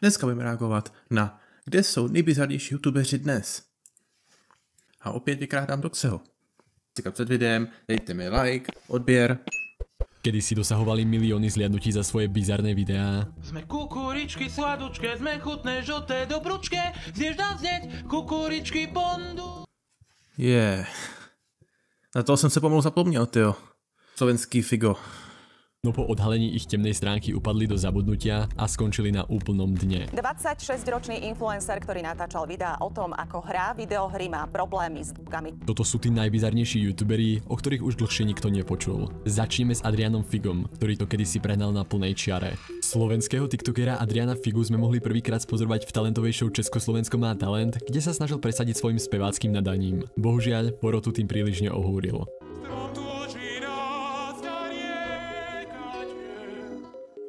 Dneska budeme reagovat na kde jsou nejbizarnější youtubeři dnes. A opět vykrádám Doxeho. Před videem dejte mi like, odběr. Kedy si dosahovali milióny zliadnutí za svoje bizarné videá. Sme kukuričky sladučké, sme chutné, žlté, dobručké, zješ nám znieť kukuričky bondu. Na to jsem se pomalu zapomněl, tyjo. Slovenský figo. No po odhalení ich temnej stránky upadli do zabudnutia a skončili na úplnom dne. 26-ročný influencer, ktorý natáčal videá o tom, ako hrá videohry, má problémy s drogami. Toto sú tí najbizarnejší youtuberi, o ktorých už dlhšie nikto nepočul. Začneme s Adrianom Figom, ktorý to kedysi prehnal na plnej čiare. Slovenského tiktokera Adriana Figu sme mohli prvýkrát spozorovať v talentovej show Československo má talent, kde sa snažil presadiť svojim speváckým nadaním. Bohužiaľ, porotu tým príliš neohúril.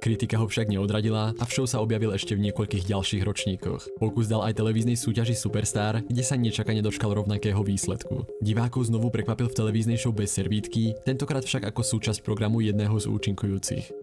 Kritika ho však neodradila a v show sa objavil ešte v niekoľkých ďalších ročníkoch. Pokus dal aj televíznej súťaži Superstar, kde sa nečakane dočkal rovnakého výsledku. Divákov znovu prekvapil v televíznej show Bez servítky, tentokrát však ako súčasť programu jedného z účinkujúcich.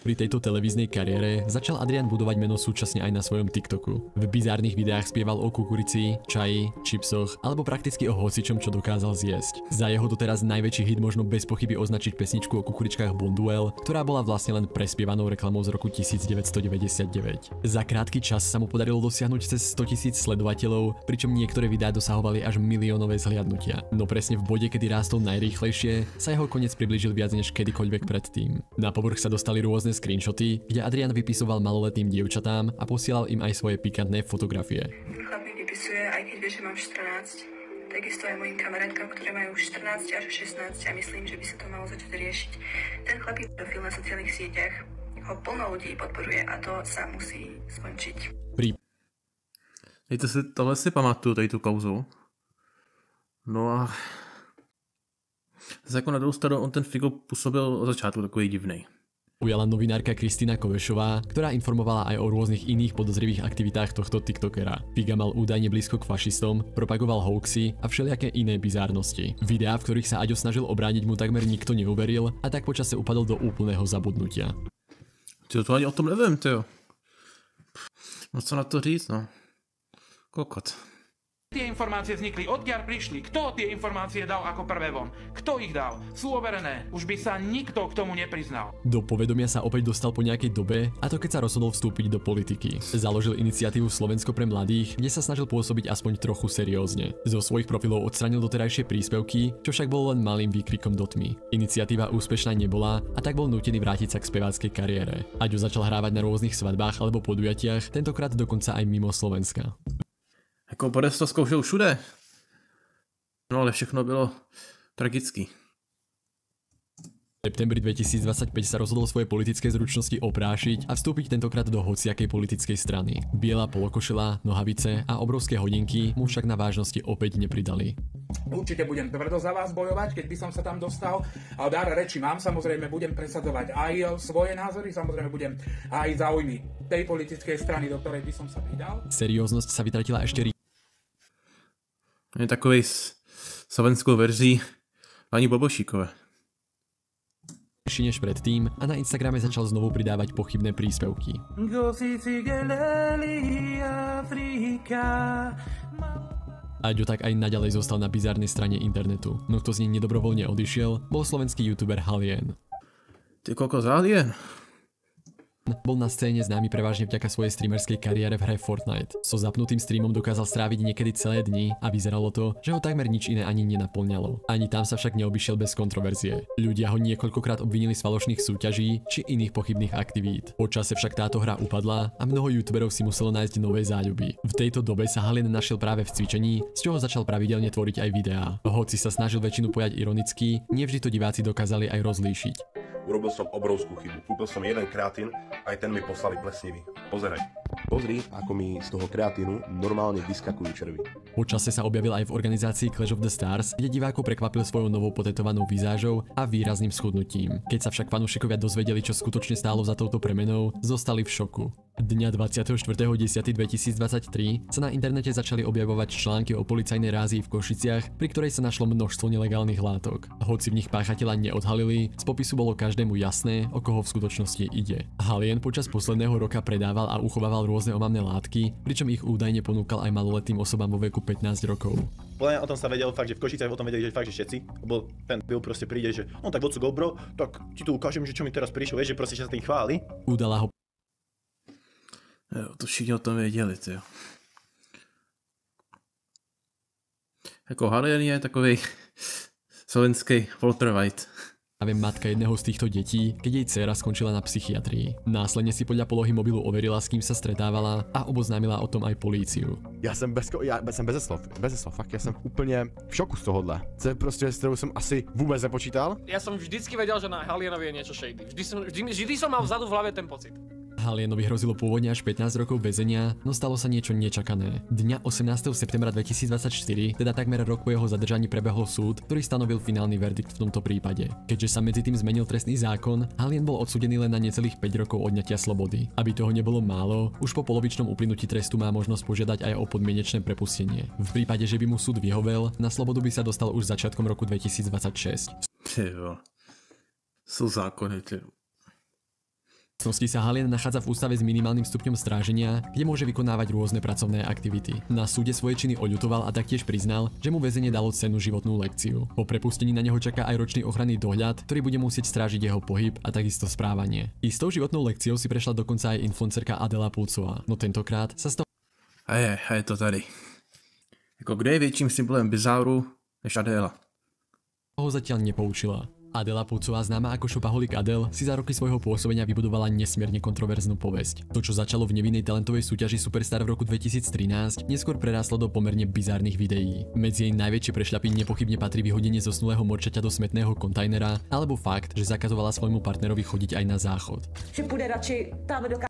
Pri tejto televíznej kariére začal Adrian budovať meno súčasne aj na svojom TikToku. V bizárnych videách spieval o kukurici, čaji, čipsoch alebo prakticky o hocičom, čo dokázal zjesť. Za jeho doteraz najväčší hit možno bez pochyby označiť pesničku o kukuričkách Bonduel, ktorá bola vlastne len prespievanou reklamou z roku 1999. Za krátky čas sa mu podarilo dosiahnuť cez 100 000 sledovateľov, pričom niektoré videá dosahovali až miliónové zhliadnutia. No presne v bode, kedy rástol najrýchlejšie, sa jeho koniec priblížil viac než kedykoľvek predtým. Na povrch sa dostali rôzne screenshoty, kde Adrian vypisoval maloletým dievčatám a posielal im aj svoje pikantné fotografie. Chlap mi vypisuje, aj keď vie, že mám 14, takisto aj mojim kamarátkam, ktoré majú 14 až 16 a myslím, že by sa to malo začať riešiť. Ten chlap je profil na sociálnych sieťach, ho plno ľudí podporuje a to sa musí skončiť. Tohle si pamatuju, tady tu kauzu. No a jako na druhou stranu on ten Figo působil od začátku takový divnej. Ujala novinárka Kristina Kovešová, ktorá informovala aj o rôznych iných podozrivých aktivitách tohto tiktokera. Figa mal údajne blízko k fašistom, propagoval hoaxy a všelijaké iné bizárnosti. Videá, v ktorých sa Aďo snažil obrániť, mu takmer nikto neuveril a tak počase upadol do úplného zabudnutia. Tyjo, to ani o tom nevím, tyjo. No co na to říct, no. Kokot. Tie informácie vznikli, odkiaľ prišli, kto tie informácie dal ako prvé von, kto ich dal, sú overené, už by sa nikto k tomu nepriznal. Do povedomia sa opäť dostal po nejakej dobe, a to keď sa rozhodol vstúpiť do politiky. Založil iniciatívu Slovensko pre mladých, kde sa snažil pôsobiť aspoň trochu seriózne. Zo svojich profilov odstranil doterajšie príspevky, čo však bolo len malým výkrikom do tmy. Iniciatíva úspešná nebola a tak bol nútený vrátiť sa k speváckej kariére. Aďo začal hrávať na rôznych svadbách alebo podujatiach, tentokrát dokonca aj mimo Slovenska. Jako Boris to zkoušel všude. No ale všechno bylo tragický. V septembri 2025 sa rozhodol svoje politické zručnosti oprášiť a vstúpiť tentokrát do hociakej politickej strany. Biela polokošela, nohavice a obrovské hodinky mu však na vážnosti opäť nepridali. Určite budem tvrdo za vás bojovať, keď by som sa tam dostal. A dar reči mám, samozrejme budem presadzovať aj svoje názory, samozrejme budem aj záujmy tej politickej strany, do ktorej by som sa pridal. Serióznosť sa vytratila ešte Je takovej slovenskou verzí pani Bobošíkové. než predtým a na Instagrame začal znovu pridávať pochybné príspevky. Aďo tak aj naďalej zostal na bizárnej strane internetu, no kto z nej nedobrovoľne odišiel, bol slovenský youtuber Halien. Ty kokos, Halien? Bol na scéne známy prevažne vďaka svojej streamerskej kariére v hre Fortnite. So zapnutým streamom dokázal stráviť niekedy celé dni a vyzeralo to, že ho takmer nič iné ani nenaplňalo. Ani tam sa však neobyšiel bez kontroverzie. Ľudia ho niekoľkokrát obvinili z falošných súťaží či iných pochybných aktivít. Po čase však táto hra upadla a mnoho youtuberov si muselo nájsť nové záľuby. V tejto dobe sa Halien našiel práve v cvičení, z čoho začal pravidelne tvoriť aj videá. Hoci sa snažil väčšinu pojať ironicky, nevždy to diváci dokázali aj rozlíšiť. Urobil som obrovskú chybu. Kúpil som jeden kreatín, aj ten mi poslali plesnivý. Pozeraj. Pozri, ako mi z toho kreatínu normálne vyskakujú červy. Po čase sa objavil aj v organizácii Clash of the Stars, kde divákov prekvapil svojou novou potetovanou vizážou a výrazným schudnutím. Keď sa však fanúšikovia dozvedeli, čo skutočne stálo za touto premenou, zostali v šoku. Dňa 24.10.2023 sa na internete začali objavovať články o policajnej rázii v Košiciach, pri ktorej sa našlo množstvo nelegálnych látok. Hoci v nich páchateľa neodhalili, z popisu bolo každému jasné, o koho v skutočnosti ide. Halien počas posledného roka predával a uchovával rôzne omamné látky, pričom ich údajne ponúkal aj maloletým osobám vo veku 15 rokov. Podľa mňa o tom sa vedel fakt, že v Košicách o tom vedeli, že fakt, že všetci. Lebo ten byl proste príde, že on tak vodcu GoPro, tak ti tu ukážem, že čo mi teraz prišlo, vieš, že proste sa tým chváli. Udala ho Jo, to všichni o tom věděli, jo. Jako Halien je takovej slovenský Walter White. práve matka jedného z týchto detí, keď jej dcéra skončila na psychiatrii. Následne si podľa polohy mobilu overila, s kým sa stretávala a oboznámila o tom aj políciu. Já jsem beze slov, fakt, já jsem úplně v šoku z tohohle. To je prostě věc, kterou jsem asi vůbec nepočítal. Ja som vždycky vedel, že na Halienovi je niečo shady. Vždy som mal vzadu v hlave ten pocit. Halienovi hrozilo pôvodne až 15 rokov väzenia, no stalo sa niečo nečakané. Dňa 18. septembra 2024, teda takmer rok po jeho zadržaní, prebehol súd, ktorý stanovil finálny verdikt v tomto prípade. Keďže sa medzi tým zmenil trestný zákon, Halien bol odsúdený len na necelých 5 rokov odňatia slobody. Aby toho nebolo málo, už po polovičnom uplynutí trestu má možnosť požiadať aj o podmienečné prepustenie. V prípade, že by mu súd vyhovel, na slobodu by sa dostal už začiatkom roku 2026. Jo, sú zákony, ty. V súčasnosti sa Halien nachádza v ústave s minimálnym stupňom stráženia, kde môže vykonávať rôzne pracovné aktivity. Na súde svoje činy oľutoval a taktiež priznal, že mu väzenie dalo cennú životnú lekciu. Po prepustení na neho čaká aj ročný ochranný dohľad, ktorý bude musieť strážiť jeho pohyb a takisto správanie. Istou životnou lekciou si prešla dokonca aj influencerka Adela Pulcová, no tentokrát sa z toho A je to tady. Jako kdo je větším symbolem bizáru než Adela? ho zatiaľ nepoučila. Adela Pulcová, známa ako šopaholik Adel, si za roky svojho pôsobenia vybudovala nesmierne kontroverznú povesť. To, čo začalo v nevinnej talentovej súťaži Superstar v roku 2013, neskôr prerástlo do pomerne bizárnych videí. Medzi jej najväčšie prešľapy nepochybne patrí vyhodenie zosnulého morčaťa do smetného kontajnera, alebo fakt, že zakazovala svojmu partnerovi chodiť aj na záchod. Že půjde radši tam do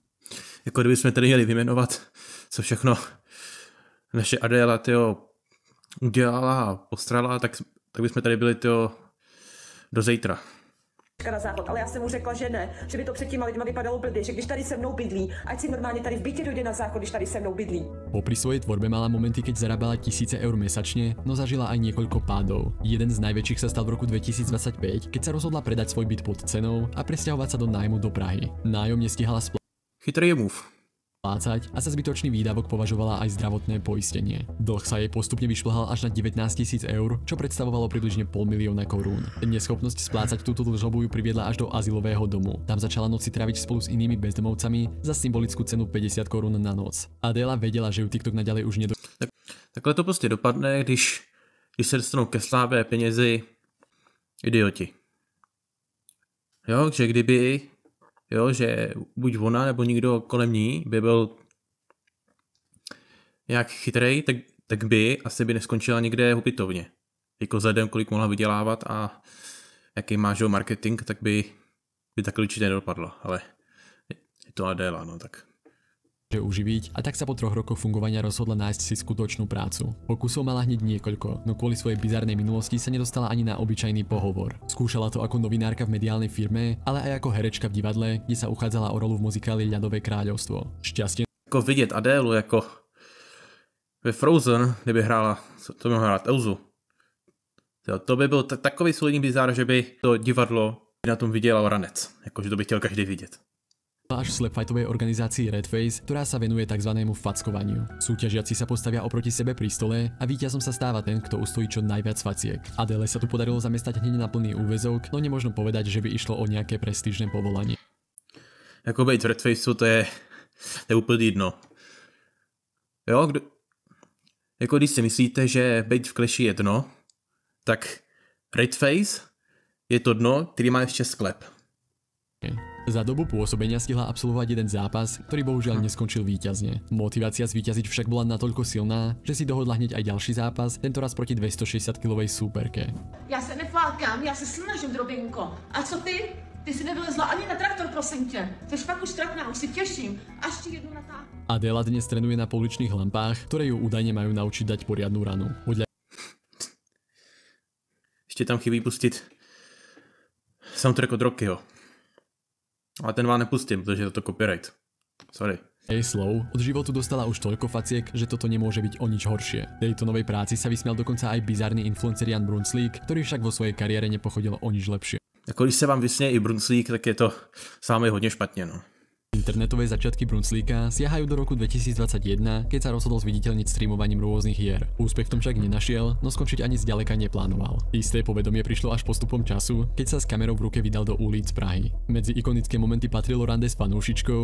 Jako kdybychom tady měli vyjmenovat, co všechno naše Adela udělala a postrala, tak bychom tady byli do zítra. na záchod, ale já jsem mu řekla, že ne, že by to před těma lidma vypadalo blbě, že když tady se mnou bydlí, ať si normálně tady v bytě dojde na záchod, když tady se mnou bydlí. Popri svojej tvorbe mala momenty, keď zarábala tisíce eur mesačne, no zažila aj niekoľko pádov. Jeden z najväčších sa stal v roku 2025, keď sa rozhodla predať svoj byt pod cenou a presťahovať sa do nájmu do Prahy. Nájom nestihala Chytrý move. splácať a za zbytočný výdavok považovala aj zdravotné poistenie. Dlh sa jej postupne vyšplhal až na 19 000 eur, čo predstavovalo približne 500 000 korún. Neschopnosť splácať túto dlžobu ju priviedla až do azylového domu. Tam začala noci tráviť spolu s inými bezdomovcami za symbolickú cenu 50 korún na noc. Adela vedela, že ju TikTok naďalej už Takhle to prostě dopadne, když se dostanou ke slávě penězi idioti. Jo, že kdyby že buď ona nebo nikdo kolem ní by byl nějak chytrej, tak by asi by neskončila někde hupitovně. Jako vzhledem, kolik mohla vydělávat a jaký má marketing, tak by tak určitě nedopadlo. Ale je to Adela, no tak. uživiť a tak sa po 3 rokoch fungovania rozhodla nájsť si skutočnú prácu. Pokusov mala hneď niekoľko, no kvôli svojej bizarnej minulosti sa nedostala ani na obyčajný pohovor. Skúšala to ako novinárka v mediálnej firme, ale aj ako herečka v divadle, kde sa uchádzala o rolu v muzikáli Ľadové kráľovstvo. Šťastie Jako vidět Adélu jako ve Frozen, kdyby hrála, to by hrát Elzu. To by byl takový solidní bizár, že by to divadlo na tom vydělal ranec. Jakože to by chtěl každý vidět. až v slapfightovej organizácii Redface, ktorá sa venuje tzv. Fackovaniu. Súťažiaci sa postavia oproti sebe pri stole a víťazom sa stáva ten, kto ustojí čo najviac faciek. Adele sa tu podarilo zamestnať hneď na plný úväzok, no nemožno povedať, že by išlo o nejaké prestížne povolanie. Jako bejt v Redfaceu, to je úplně jedno. Jo, jako když si myslíte, že bejt v Clashi je dno, tak Redface je to dno, který má ještě sklep. Za dobu pôsobenia stihla absolvovať jeden zápas, ktorý bohužiaľ neskončil víťazne. Motivácia zvíťaziť však bola natoľko silná, že si dohodla hneď aj ďalší zápas, tentoraz proti 260-kilovej súperke. Já se neflákám, já se snažím, drobinko. A co ty? Ty si nevylezla ani na traktor, prosím tě. Jsi fakt už trapná, už si těším. Až ti jednu natáhnu. Adela dnes trénuje na pouličných lampách, ktoré ju údajne majú naučiť dať poriadnu ranu. Ještě tam chybí pustit soundtrack od Rockyho. Ale ten vám nepustím, protože je to copyright. Sorry. Jej slov, od životu dostala už toľko faciek, že toto nemôže byť o nič horšie. Tejto novej práci sa vysmial dokonca aj bizarný influencer Jan Brunslík, ktorý však vo svojej kariére nepochodil o nič lepšie. Jako když se vám vysměje i Brunslík, tak je to sáme hodně špatně, no. Internetové začiatky Brunslíka siahajú do roku 2021, keď sa rozhodol zviditeľniť streamovaním rôznych hier. Úspech v tom však nenašiel, no skončiť ani zďaleka neplánoval. Isté povedomie prišlo až postupom času, keď sa s kamerou v ruke vydal do ulic Prahy. Medzi ikonické momenty patrilo rande s fanoušičkou.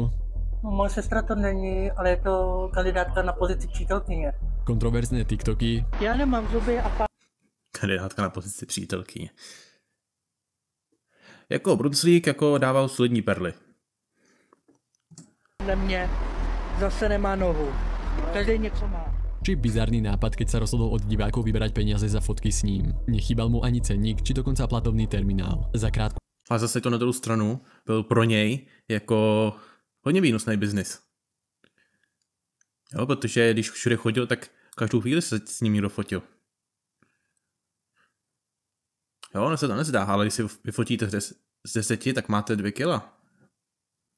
No, moje sestra to není, ale je to kandidátka na pozici přítelkyně. Kontroverzné TikToky. Já nemám zuby a Kandidátka na pozici přítelkyně. Jako Brunslík jako dával solidní perly. na mě zase nemá nohu. Každý něco má. Či bizarný nápad, keď sa rozhodol od divákov vyberať peniaze za fotky s ním. Nechýbal mu ani cenník, či dokonca platovný terminál. Za krátku. A zase to na druhou stranu byl pro něj jako hodně výnosný biznis. Jo, protože když všude chodil, tak každou chvíli se s ním někdo fotil. Jo, ono se to nezdá, ale když si vyfotíte z 10, tak máte 2 kila.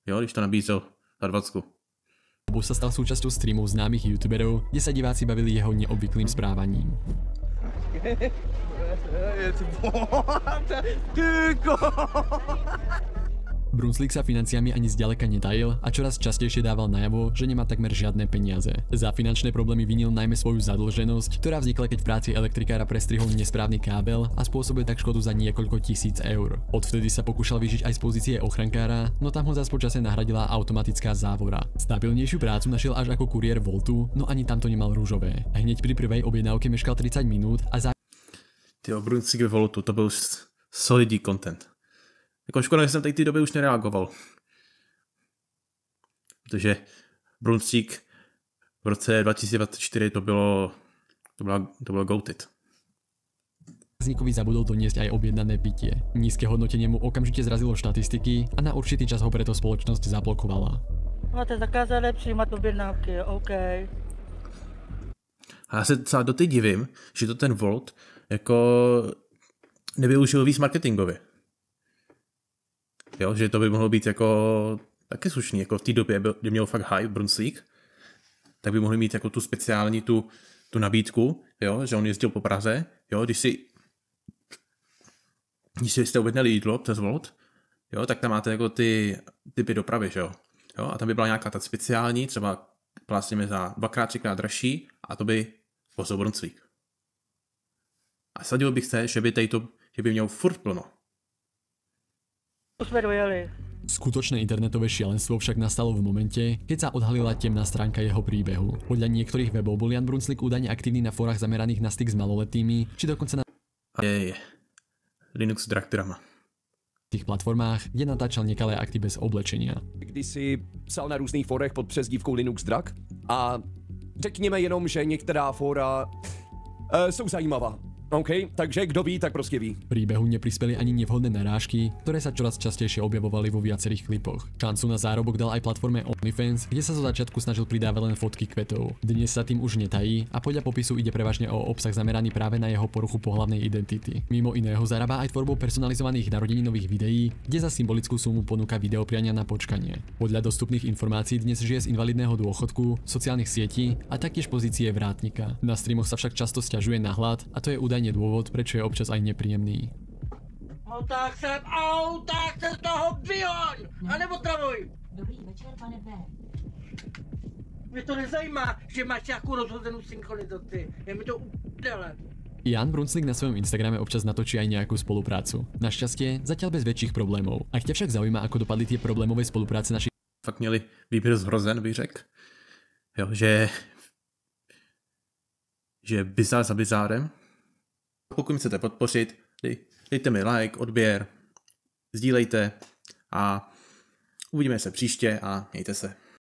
Jo, když to nabízel za 20. Bus sa stal súčasťou streamov známych youtuberov, kde sa diváci bavili jeho neobvyklým správaním. Brunslík sa financiami ani zďaleka netajil a čoraz častejšie dával najavo, že nemá takmer žiadne peniaze. Za finančné problémy vinil najmä svoju zadlženosť, ktorá vznikla, keď v práci elektrikára prestrihol nesprávny kábel a spôsobil tak škodu za niekoľko tisíc eur. Odvtedy sa pokúšal vyžiť aj z pozície ochrankára, no tam ho zas počase nahradila automatická závora. Stabilnejšiu prácu našiel až ako kuriér Voltu, no ani tam to nemal rúžové. Hneď pri prvej objednávke meškal 30 minút a Tyjo, Brunslík ve Voltu, to byl solidní content. Jako škoda, že jsem tady té doby už nereagoval. Protože Brunslík v roce 2024 to bylo goated. Zákazníkovi zabudol doniesť aj objednané pitie. Nízke hodnotenie mu okamžite zrazilo štatistiky a na určitý čas ho preto spoločnosť zablokovala. Máte zakázané přijímat objednávky, OK. A já se docela doteď divím, že to ten Volt jako nevyužil víc marketingově. Jo, že to by mohlo být jako taky slušný, jako v té době, kdy měl fakt hype Brunslík, tak by mohli mít jako tu speciální tu nabídku, jo, že on jezdil po Praze, jo, když si jste objednali jídlo přes Volt, jo, tak tam máte jako ty typy dopravy, že jo, a tam by byla nějaká ta speciální, třeba vlastně za 2x, 3x dražší a to by vozil Brunslík. A sadil bych se, že by měl furt plno. Už sme dojeli. Skutočné internetové šialenstvo však nastalo v momente, keď sa odhalila temná stránka jeho príbehu. Podľa niektorých webov bol Jan Brunslík údajne aktívny na fórach zameraných na styk s maloletými, či dokonca na Linux Drag Drama. tých platformách, kde natáčal nekalé akty bez oblečenia. Když si psal na různých forech pod přezdívkou Linux Drag a řekněme jenom, že některá fóra jsou zajímavá. OK, takže kdo ví, tak prostě ví. Príbehu neprispeli ani nevhodné narážky, ktoré sa čoraz častejšie objavovali vo viacerých klipoch. Šancu na zárobok dal aj platforme OnlyFans, kde sa zo začiatku snažil pridávať len fotky kvetov. Dnes sa tým už netají a podľa popisu ide prevažne o obsah zameraný práve na jeho poruchu pohlavnej identity. Mimo iného zarába aj tvorbou personalizovaných narodeninových videí, kde za symbolickú sumu ponúka videopriania na počkanie. Podľa dostupných informácií dnes žije z invalidného dôchodku, sociálnych sietí a taktiež pozície vrátnika. Na streamoch sa však často sťažuje na hlad a to je údajne dôvod, prečo je občas aj nepríjemný. Auták sem z toho vyhoň! A neotravuj! Dobrý večer, pane B. Mě to nezajímá, že máš nějakou rozhozenou synchronizaci. Je mi to uprdele. Jan Brunslík na svojom Instagrame občas natočí aj nejakú spoluprácu. Našťastie, zatiaľ bez väčších problémov. Ak ťa však zaujíma, ako dopadli tie problémové spolupráce našich... Fakt měli výběr zhrozen, bych řekl. Jo, že bizár za bizárem. Pokud chcete podpořit, dejte mi like, odběr, sdílejte a uvidíme se příště a mějte se.